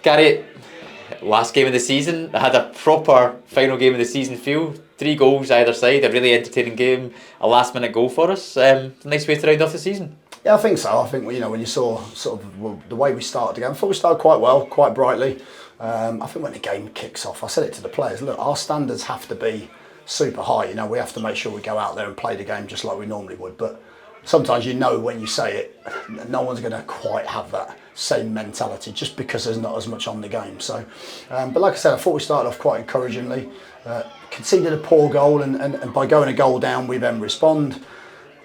Gary, last game of the season, I had a proper final game of the season feel. 3 goals either side, a really entertaining game, a last minute goal for us. Nice way to round off the season. Yeah, I think so. I think when you saw sort of the way we started the game, I thought we started quite well, quite brightly. I think when the game kicks off, I said it to the players, look, our standards have to be super high. We have to make sure we go out there and play the game just like we normally would. But sometimes when you say it, no one's going to quite have that same mentality just because there's not as much on the game. So, but like I said, I thought we started off quite encouragingly. Conceded a poor goal, and by going a goal down, we then respond.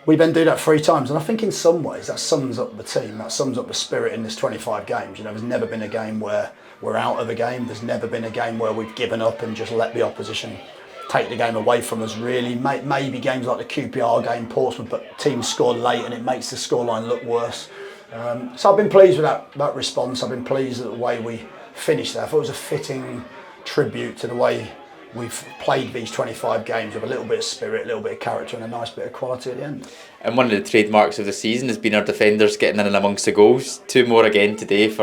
We then do that 3 times, and I think in some ways that sums up the team, that sums up the spirit in this 25 games. There's never been a game where we're out of a game. There's never been a game where we've given up and just let the opposition take the game away from us, really. Maybe games like the QPR game, Portsmouth, but teams score late and it makes the scoreline look worse. So I've been pleased with that response. I've been pleased with the way we finished there. I thought it was a fitting tribute to the way we've played these 25 games with a little bit of spirit, a little bit of character and a nice bit of quality at the end. And one of the trademarks of the season has been our defenders getting in and amongst the goals. 2 more again today,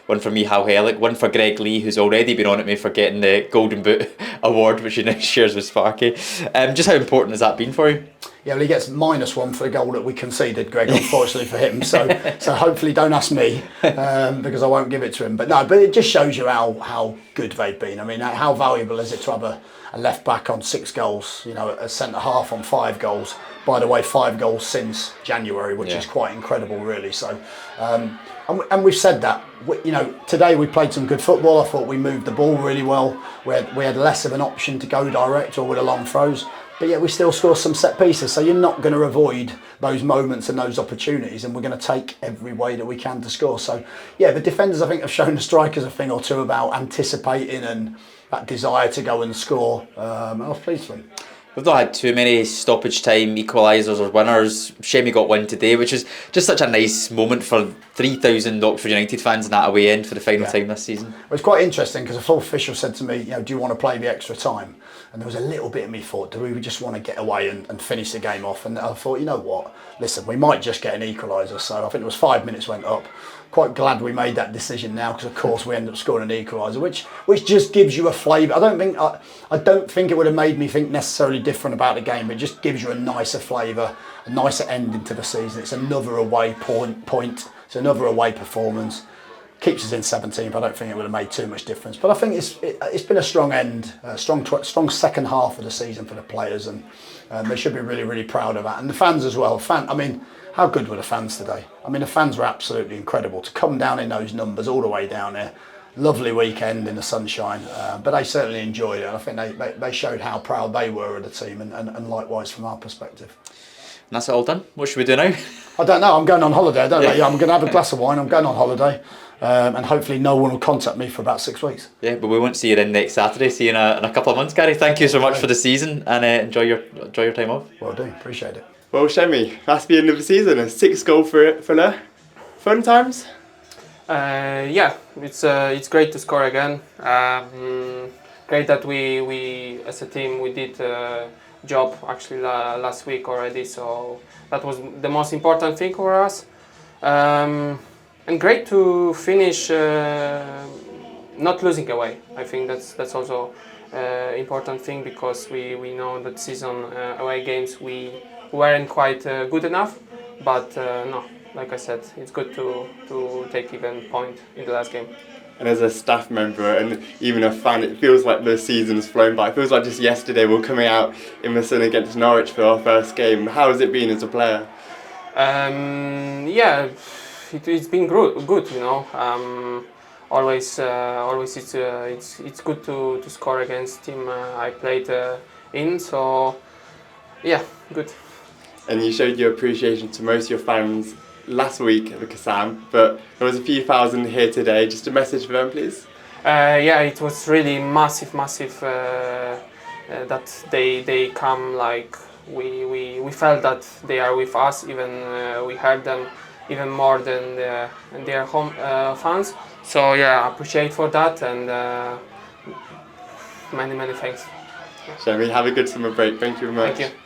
one for Michal Helik, one for Greg Lee, who's already been on at me for getting the Golden Boot award, which he now shares with Sparky. Just how important has that been for you? Yeah, well, he gets -1 for the goal that we conceded, Greg, unfortunately for him. So hopefully don't ask me because I won't give it to him. But it just shows you how good they've been. I mean, how valuable is it to have a left back on 6 goals, a centre half on 5 goals. By the way, 5 goals since January, which is quite incredible, really. So, and we've said that. Today we played some good football. I thought we moved the ball really well. We had less of an option to go direct or with a long throws. But yet we still score some set pieces, so you're not going to avoid those moments and those opportunities, and we're going to take every way that we can to score. So yeah, the defenders I think have shown the strikers a thing or two about anticipating and that desire to go and score. I was pleased with them. We've not had too many stoppage time equalisers or winners. Shemmy got one today, which is just such a nice moment for 3,000 Oxford United fans in that away end for the final time this season. It was quite interesting because a full official said to me, do you want to play the extra time? And there was a little bit of me thought, do we just want to get away and finish the game off? And I thought, you know what, listen, we might just get an equaliser. So I think it was 5 minutes went up. Quite glad we made that decision now because of course we ended up scoring an equaliser, which just gives you a flavour. I don't think it would have made me think necessarily different about the game, but it just gives you a nicer flavour, a nicer ending to the season. It's another away point. It's another away performance. Keeps us in 17th. I don't think it would have made too much difference, but I think it's been a strong end, strong second half of the season for the players, and they should be really, really proud of that, and the fans as well. How good were the fans today? I mean, the fans were absolutely incredible to come down in those numbers all the way down there. Lovely weekend in the sunshine, but they certainly enjoyed it. And I think they showed how proud they were of the team, and likewise from our perspective. And that's it all done. What should we do now? I don't know. I'm going on holiday. I don't know. Yeah, I'm going to have a glass of wine. I'm going on holiday. And hopefully no one will contact me for about 6 weeks. Yeah, but we won't see you in next Saturday. See you in a couple of months, Gary. Thank you so much for the season, and enjoy your time off. Well, I do. Appreciate it. Well, Shemmy, that's the end of the season. A 6-goal thriller. Fun times? Yeah, it's great to score again. Great that we as a team we did a job actually last week already. So that was the most important thing for us. And great to finish not losing away. I think that's also important thing because we know that season away games we weren't quite good enough, but no, like I said, it's good to take even point in the last game. And as a staff member and even a fan, it feels like the season's flown by. It feels like just yesterday we were coming out in the sun against Norwich for our first game. How has it been as a player? Yeah, it's been good, always it's good to score against team I played in. So yeah, good. And you showed your appreciation to most of your fans last week at the Kassam, but there was a few thousand here today. Just a message for them, please. Yeah, it was really massive that they come. Like we felt that they are with us. Even we heard them even more than their home fans. So yeah, I appreciate for that, and many thanks. Shemmy, have a good summer break. Thank you very much. Thank you.